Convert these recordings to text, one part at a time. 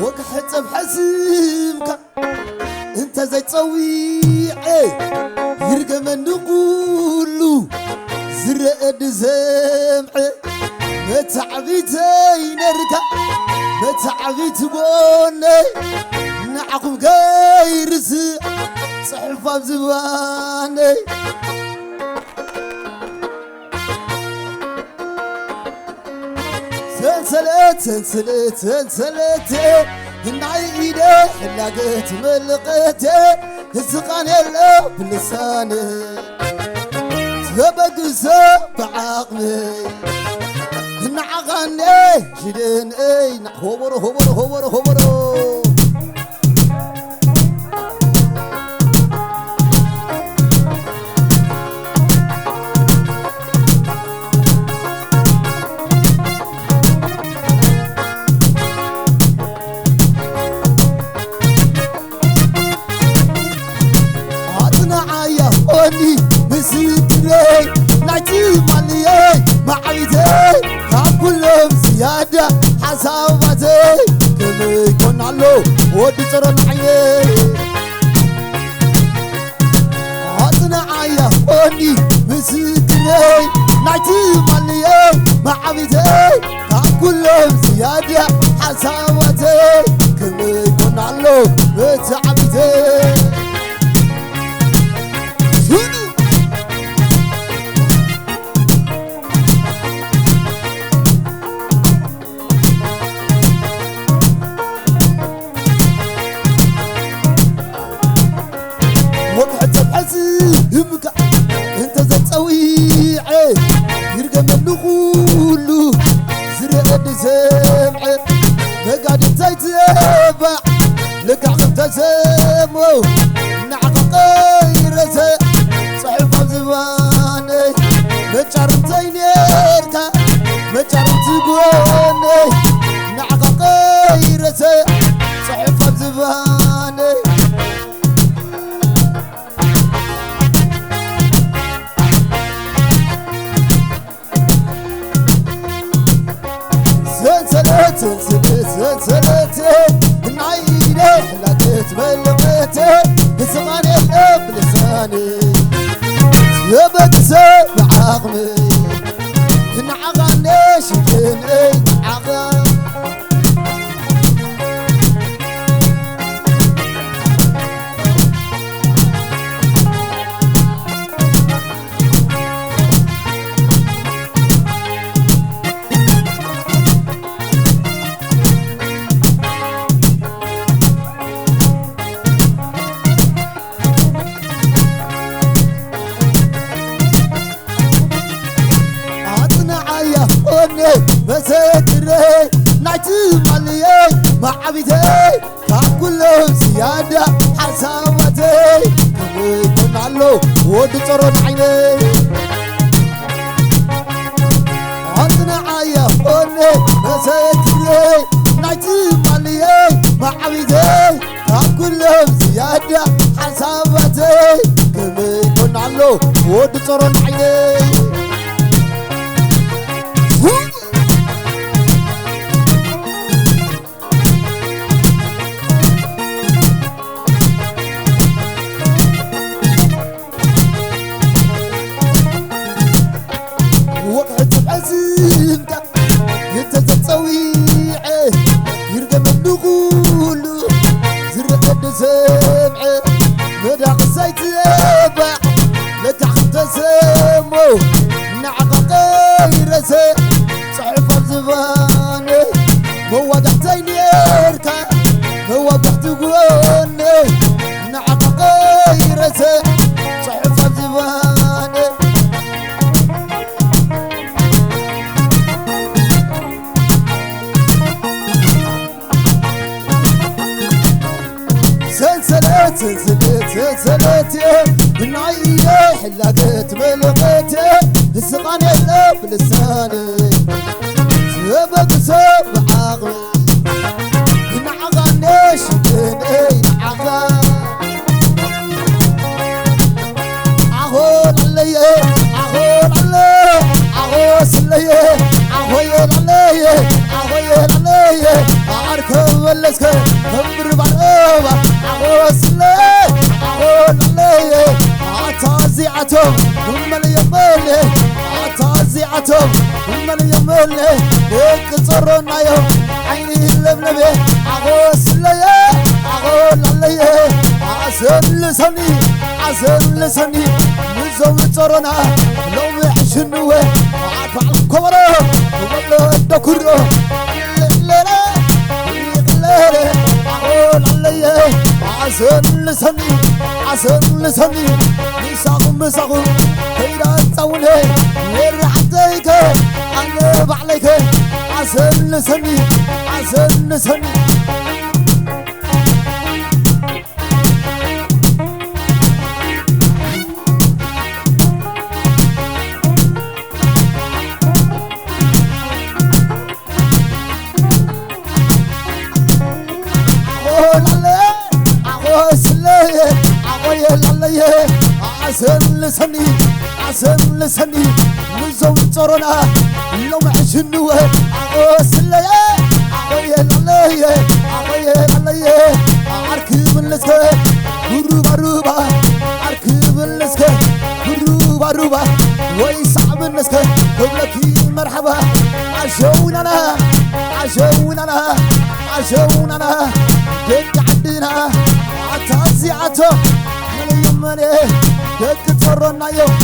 وكحتب حسيمك انت زي تصويعي يرقى من نقولو زرقد زمعي متعبيتي نركا متعبيت بوني نعقب غيرسي صحفة بزباني سلسلت النعيدة حلاقت ملقتي الزقان يلو بلساني تبقى بعقلي نعغني جدين اي هبرو أني مسيتري نعتي مالي معيدي كلهم زيادة حساباتي كم يكون علو ودي ترى عيني عطنا عيا أني مسيتري نعتي مالي معيدي كلهم زيادة حساباتي كم يكون علو متعبتي يمك انت زي تصويعي يرقى من نقولو زرقد زمعي مقعد تيتبع لك عقب تسمو نعقب قيرتي صحفة زباني مجارمتي نيركا مجارمتي قواني نعقب قيرتي صحفة زباني سلسلتي النعيدة حلاقت ملقتي الزغاني اللي بلساني تبقى بعقلي نعغني شكين اي نعغن مسيتري نعتي مالي معبيتي كلهم زيادة حساباتي كم يكون علو ودي ترون عيني عندنا عيا أني مسيتري نعتي مالي معبيتي كلهم زيادة حساباتي كم يكون علو ودي ترون عيني وقعت بعزيمتك انت تتصويعي يرقى من نقولو زرقد سمعي مداق سيتبع لتحت تسمو نعقى قيرسي صحفة بزباني موضحتي نيركا موضحت قواني نعقى قيرسي صحفة بزباني سلسلتي النعيدة حلاقت ملقتي الزغاني اللي بلساني تبقى بعقلي نعغني شكين اي نعغن عهود علي عهود علي عهوس علي عهود علي عهود علي أعركب اللسك همبر بعربة عوسلة عولي عتازيعتهم هم اللي يملي عتازيعتهم هم اللي يملي يكسرنا يوم عيني اللبلبة عوسلة عولي عسل لسني نزوم ترنا لو محشنوه عطع الكبره ولا الدكره ليلة عقول علي عسل لسني مساق هيدا تاولي غير حديك انا بعليك عسل لسني عسل لسني نزوم ترنا لو محشنوه عسل علي عركب اللسكة روبا عركب اللسكة روبا ويصعب النسكة قبلك مرحبا عشوننا دق عدنا عتازيعته من يمني دق ترنا يوم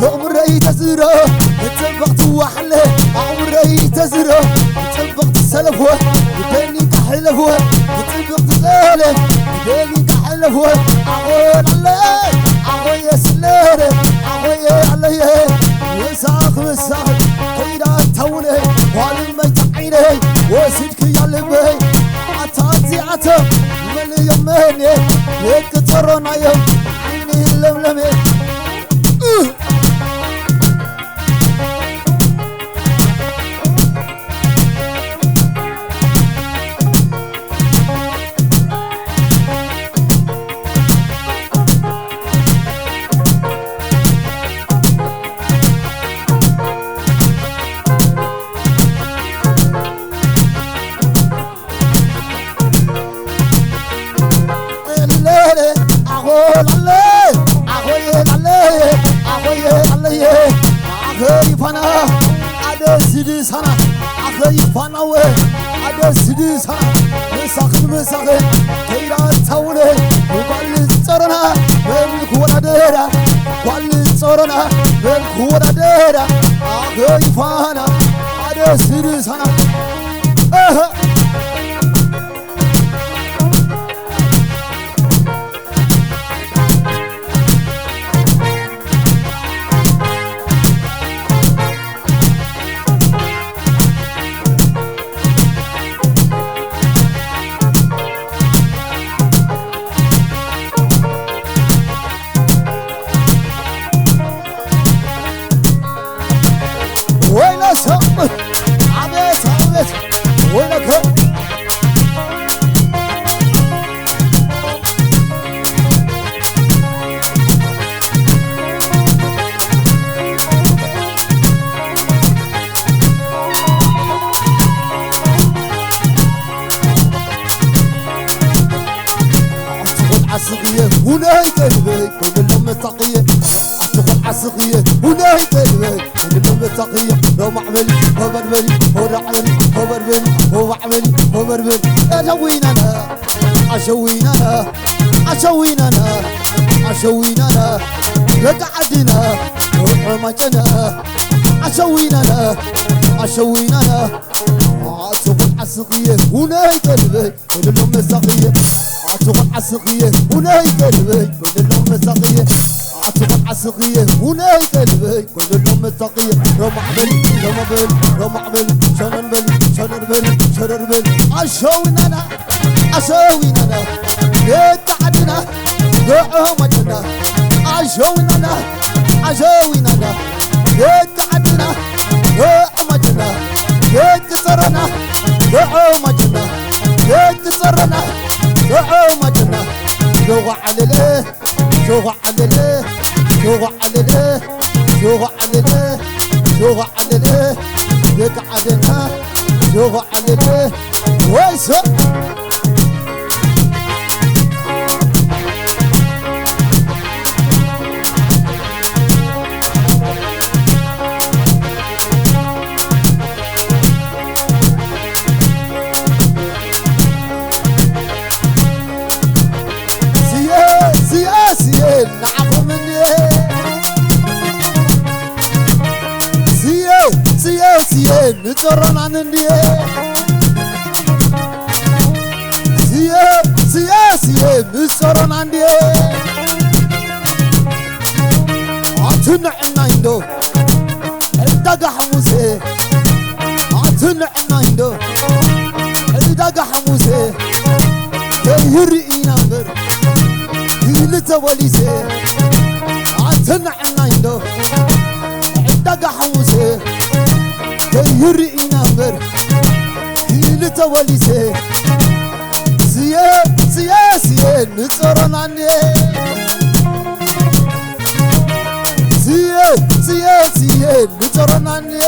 عمري تزره تبقت وحله عمري تزره تبقت سلفه بدني كحلفه تبقت سالف بدني كحلفه عقول يا سلاره عقول علي مساق كيدا توني والما تعيني وسدك يا لبي عتازيعته من يمني يكترنا يوم عيني اللملمي مساق كيدا تاولي وقال صرنا بالكورة ديرا قال صرنا بالكورة ديرا خايفانا على سيدسنا التقية لو معملي هو بربلي هو رعملي هو بربلي هو معملي هو بربلي عشويننا لقعدنا وحماتنا عشويننا عاطف العسقية وناي قلبي وللهم مساقية عاطف العسقية وناي قلبي وللهم مساقية عاطف عسقية ونيت قلبي كل الأم التقية رمع بلي رمع بلي رمع بلي شنر بلي شنر بلي شنر بلي عشوين أنا عشوين أنا يتعدنا دعوه مجنا عشوين أنا عشوين أنا يتعدنا دعوه مجنا يتسرنا دعوه مجنا يتسرنا دعوه مجنا شوغ على ليه شوغ على ليه شوغ على ليه شوغ على ليه شوغ على ليه يقعدنا شوغ على ليه ويسو نعفو مني سيو نتورن عن الني سيو نتورن عن الني عطنا عندو الدقة حموسي عطنا عندو الدقة حموسي يهرئينا بر لتوليسي عطنا عندو الدقة حموسي يهرئينا بر لتوليسي سياسي نتورن عني سياسي نتورن عني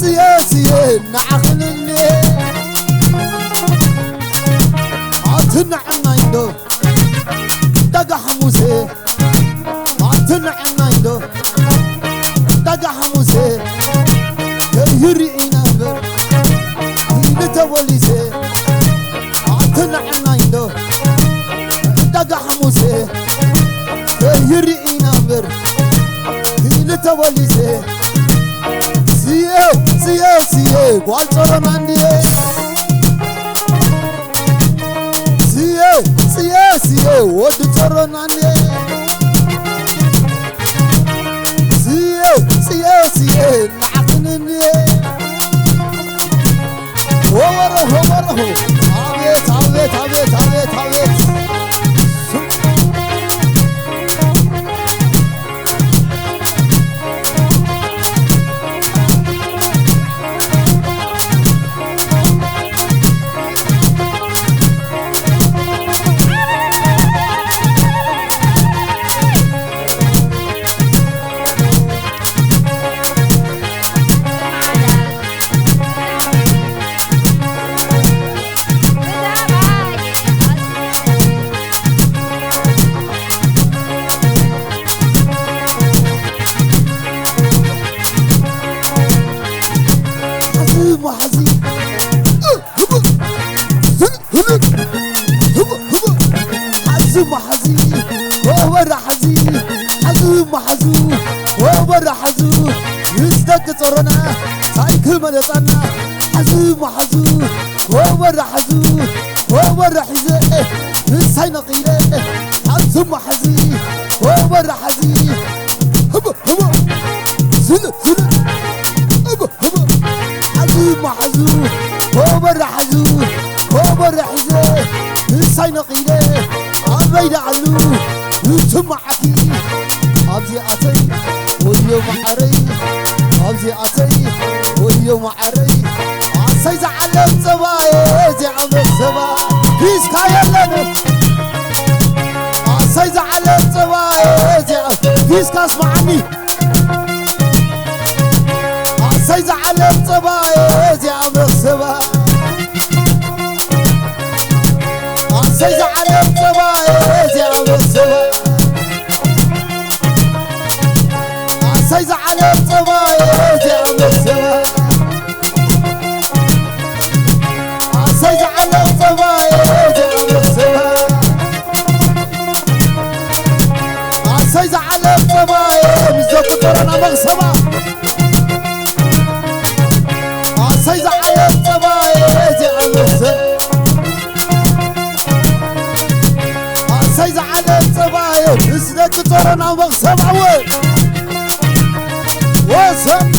سياسي نعقلني عطنا عندو دقة حموسي عطنا عندو دقة حموسي يهرئينا بر لتوليسي عطنا عندو دقة حموسي يهرئينا بر لتوليسي سياسي والصرن عندي سياسي ودصرن عندي سياسي نعقنني ووره عبيت عبيت عبيت عبيت عبيت حزوم حزين وورا حزين حزوم حزوم وورا حزوم يزدك صرنا سايكل مدصنا حزوم حزوم وورا حزوم وورا حزين نساي نقيله حزوم حزين وورا حزين هبا زل هبا حزوم حزوم وورا حزوم وورا حزين نساي نقيله عبيد علو يسمع عكي أبزي أتي ويوم عري أبزي أتي ويوم عري عسيز على الزوايا زي عم الزوايا بيس كايلنا عسيز على الزوايا زي عم بيس كاسمعني عسيز على الزوايا زي عم الزوايا عسيز على الزوايا زي عم الزوايا عسيز على الزوايا زي عم الزوايا عسيز على الزوايا زي عم الزوايا عسيز على الزوايا مزوق طرنا مغصبة عسيز على الزوايا زي عم الزوايا سيدك تورنا مغصب عوي وصل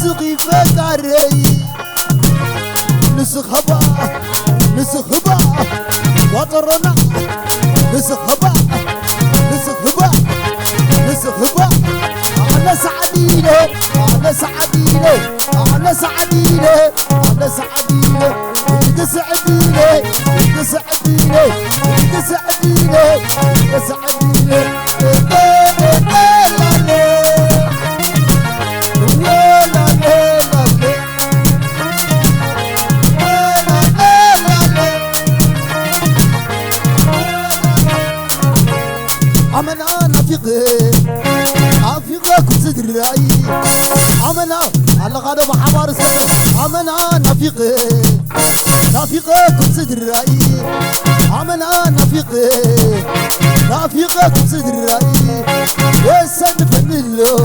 نسخي فكري نسخ هبا نسخ هبا وطرنا نسخ هبا نسخ هبا نسخ هبا على سعدينه على سعدينه على سعدينه على سعدينه تسعدينه تسعدينه تسعدينه تسعدينه عمنا نفيقه كل صدري عمنا على غدا محمر سنة عمنا نفيقه كل صدري عمنا نفيقه كل صدري وسن فنلو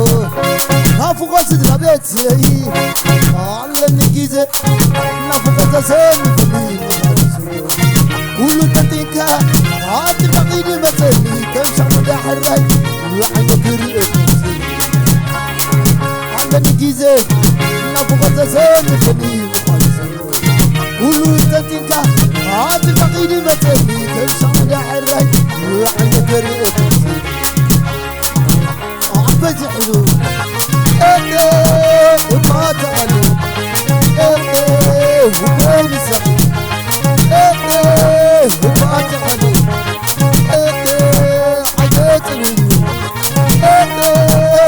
نافق صدر بيتي على النجيزة نافق تسن فنلو كل تنتيكا عاد بقيد مثلي كم شعب دحري وحنا فريق على النجيزة نافق تسن فنلو كل تنتيكا عاد بقيد مثلي كم شعب دحري وحنا فريق عبد حلو وما تعلو وبين سقي وما تعلو حاجات الهيو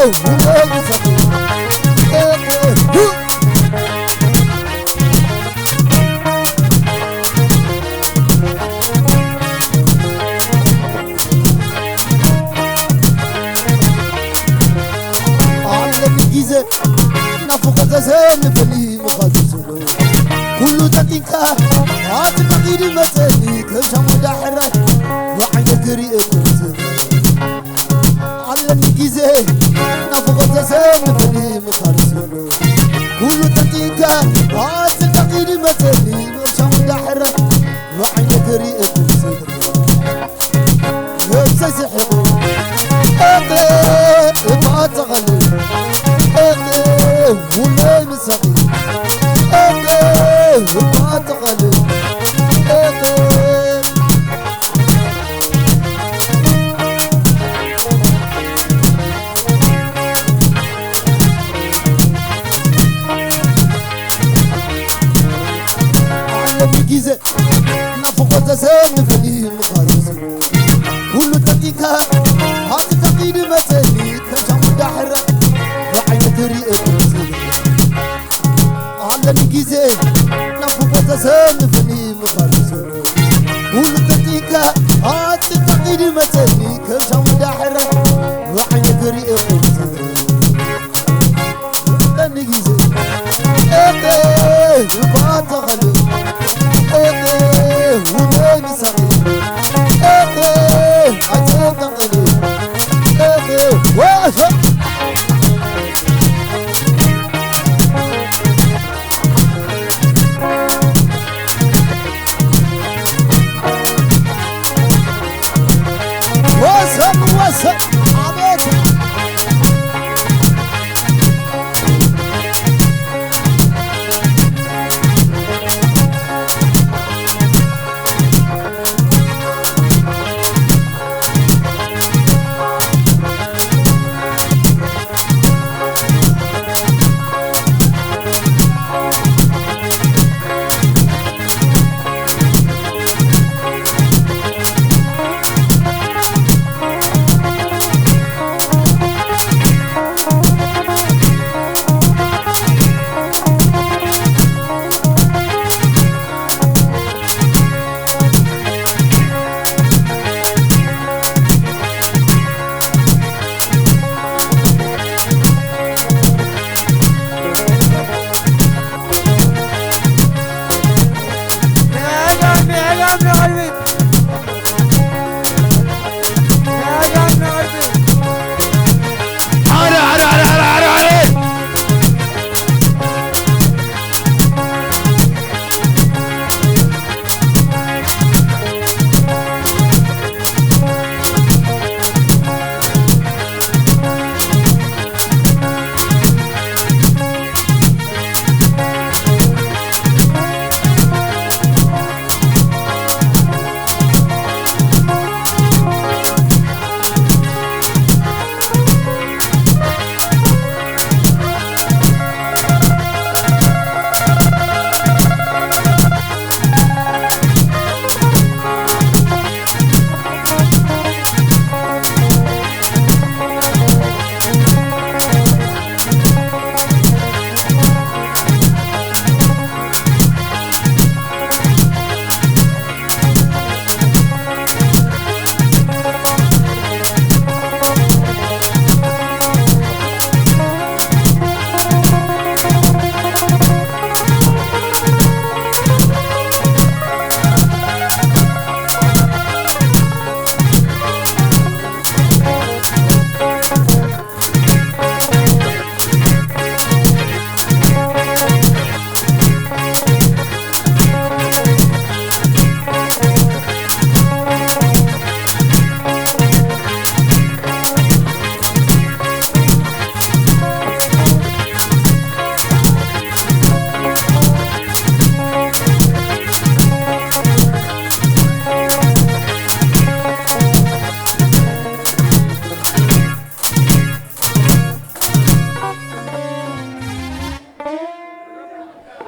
وبين سقي نفق تسن فلي مخزسلو كل دقيقة هات فقير مثلي كشم دحرة وعند كريئة على النجيزة نفق تسن فلي مخزسلو كل دقيقة هات فقير مثلي كشم دحرة وعند كريئة يبسس حقوق ما تغلب ولا مسقي وما تغلب على الجيزة نفق تسن فلي مخالص كل دقيقة هات تقيد مثلي كشم دحرة وعين كريئة على الجيزة نفق تسن فلي مخالص كل دقيقة هات تقيد مثلي كشم دحرة وعين كريئة الجيزة وما تغلب وما مسقي عجب تغلب واشهد واسهد عبيت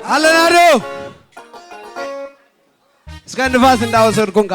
አለናዶ እስከ ንፋስ እንዳወሰድኩንካ